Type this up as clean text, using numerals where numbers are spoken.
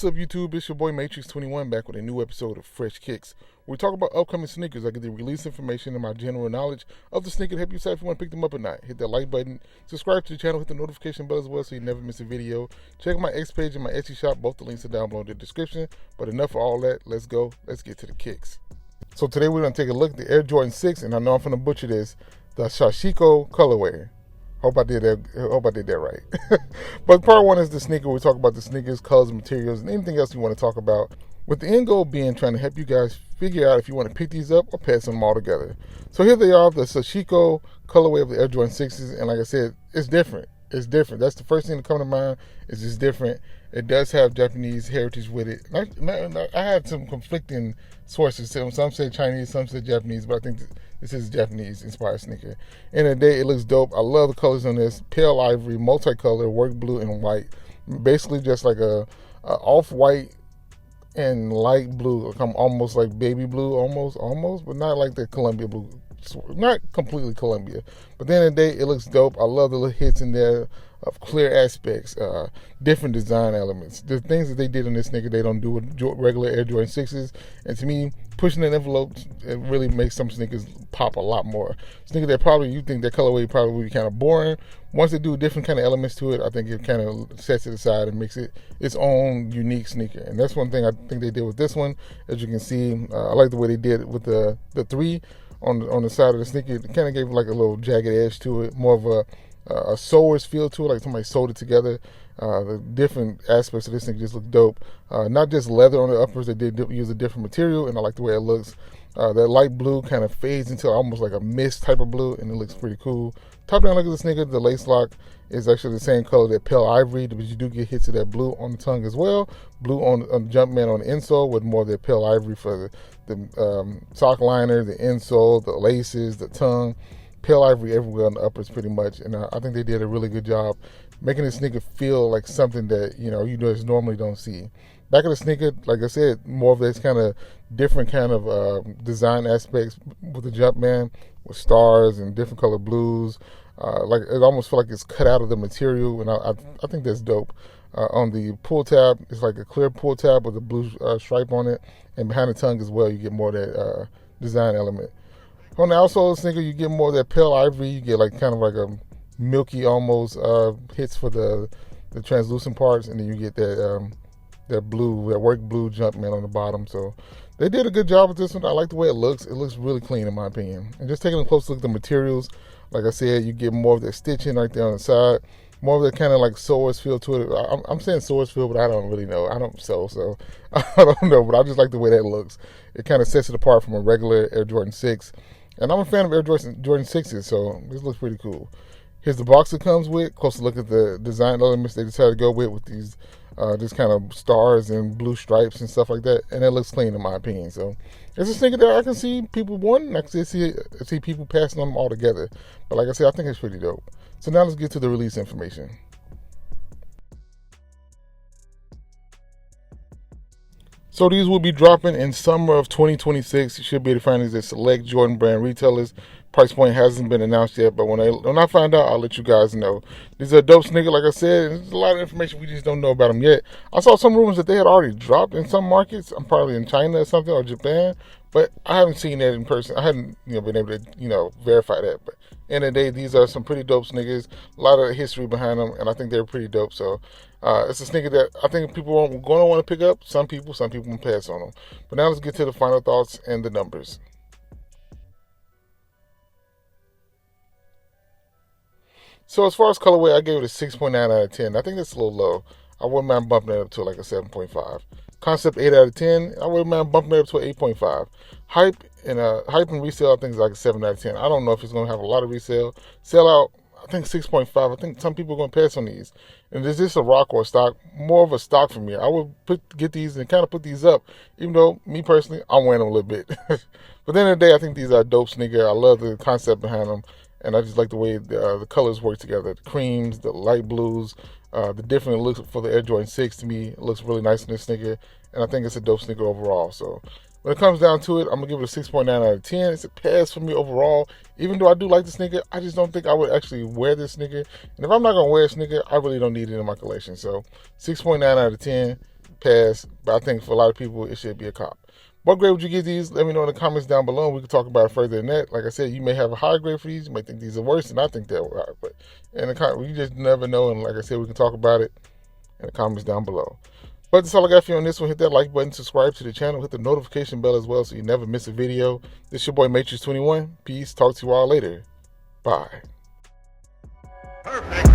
What's up, YouTube? It's your boy M8trix21 back with a new episode of Fresh Kicks. We talk about upcoming sneakers. I get the release information and my general knowledge of the sneaker to help you decide if you want to pick them up or not. Hit that like button, subscribe to the channel, hit the notification bell as well so you never miss a video. Check my X page and my Etsy shop. Both the links are down below in the description. But enough of all that. Let's go. Let's get to the kicks. So today we're going to take a look at the Air Jordan 6, and I know I'm going to butcher this, the Sashiko colorway. Hope I did that right. But part one is the sneaker. We talk about the sneakers, colors, materials, and anything else you want to talk about. With the end goal being trying to help you guys figure out if you want to pick these up or pass them all together. So here they are, the Sashiko colorway of the Air Jordan 6s. And like I said, it's different. It's different. That's the first thing to come to mind. It's just different. It does have Japanese heritage with it. I had some conflicting sources. Some say Chinese, some say Japanese, but I think this is a Japanese-inspired sneaker. End of the day, it looks dope. I love the colors on this. Pale ivory, multicolor, work blue, and white. Basically just like a off-white and light blue. Almost like baby blue, almost, but not like the Columbia blue. Not completely Columbia. But at the end of the day, it looks dope. I love the little hits in there of clear aspects, different design elements. The things that they did in this sneaker, they don't do with regular Air Jordan 6s. And to me, pushing that envelope, it really makes some sneakers pop a lot more. Sneaker that probably, you think that colorway probably would be kind of boring. Once they do different kind of elements to it, I think it kind of sets it aside and makes it its own unique sneaker. And that's one thing I think they did with this one. As you can see, I like the way they did it with the 3 on the side of the sneaker. It kind of gave like a little jagged edge to it, more of a sewer's feel to it, like somebody sewed it together. The different aspects of this thing just look dope. Not just leather on the uppers, they did use a different material, and I like the way it looks. That light blue kind of fades into almost like a mist type of blue, and it looks pretty cool. Top down look at the sneaker, the lace lock is actually the same color, that pale ivory, but you do get hits of that blue on the tongue as well. Blue on Jumpman on the insole with more of that pale ivory for the sock liner, the insole, the laces, the tongue. Pale ivory everywhere on the uppers pretty much, and I think they did a really good job making this sneaker feel like something that you just normally don't see. Back of the sneaker, like I said, more of this kind of different kind of design aspects with the Jumpman, with stars and different color blues. Like it almost feels like it's cut out of the material, and I think that's dope. On the pull tab, it's like a clear pull tab with a blue stripe on it, and behind the tongue as well, you get more of that design element. On the outsole of the sneaker, you get more of that pale ivory. You get like kind of like a milky almost hits for the translucent parts, and then you get that blue, that work blue Jumpman on the bottom. So they did a good job with this one. I like the way it looks. It looks really clean in my opinion. And just taking a close look at the materials, like I said, you get more of that stitching right there on the side. More of that kind of like sewer's feel to it. I'm saying sewer's feel, but I don't really know. I don't sew, so I don't know. But I just like the way that looks. It kind of sets it apart from a regular Air Jordan 6. And I'm a fan of Air Jordan 6s, so this looks pretty cool. Here's the box it comes with. Close look at the design elements they decided to go with these just kind of stars and blue stripes and stuff like that. And it looks clean in my opinion. So it's a sneaker that I can see people wanting. I can see people passing them all together. But like I said, I think it's pretty dope. So now let's get to the release information. So these will be dropping in summer of 2026. You should be able to find these at select Jordan brand retailers. Price point hasn't been announced yet, but when I find out, I'll let you guys know. These are a dope sneaker, like I said, and there's a lot of information we just don't know about them yet. I saw some rumors that they had already dropped in some markets. I'm probably in China or something, or Japan, but I haven't seen that in person. I hadn't been able to verify that. But end of the day, these are some pretty dope sneakers. A lot of history behind them, and I think they're pretty dope. So it's a sneaker that I think people are going to want to pick up. Some people will pass on them. But now let's get to the final thoughts and the numbers. So as far as colorway, I gave it a 6.9 out of 10. I think that's a little low. I wouldn't mind bumping it up to like a 7.5. Concept 8 out of 10. I wouldn't mind bumping it up to an 8.5. Hype and resale, I think is like a 7 out of 10. I don't know if it's going to have a lot of resale. Sell out, I think 6.5. I think some people are going to pass on these. And is this a rock or a stock? More of a stock for me. I would get these and kind of put these up, even though me personally, I'm wearing them a little bit. But at the end of the day, I think these are a dope sneaker. I love the concept behind them. And I just like the way the colors work together. The creams, the light blues, the different looks for the Air Jordan 6 to me. It looks really nice in this sneaker. And I think it's a dope sneaker overall. So when it comes down to it, I'm going to give it a 6.9 out of 10. It's a pass for me overall. Even though I do like the sneaker, I just don't think I would actually wear this sneaker. And if I'm not going to wear a sneaker, I really don't need it in my collection. So 6.9 out of 10. pass, but I think for a lot of people, it should be a cop. What grade would you give these? Let me know in the comments down below. We can talk about it further than that. Like I said, you may have a higher grade for these. You may think these are worse, and I think they're higher. But in the comments, you just never know. And like I said, we can talk about it in the comments down below. But that's all I got for you on this one. Hit that like button, subscribe to the channel, hit the notification bell as well so you never miss a video. This is your boy M8trix21. Peace. Talk to you all later. Bye. Perfect.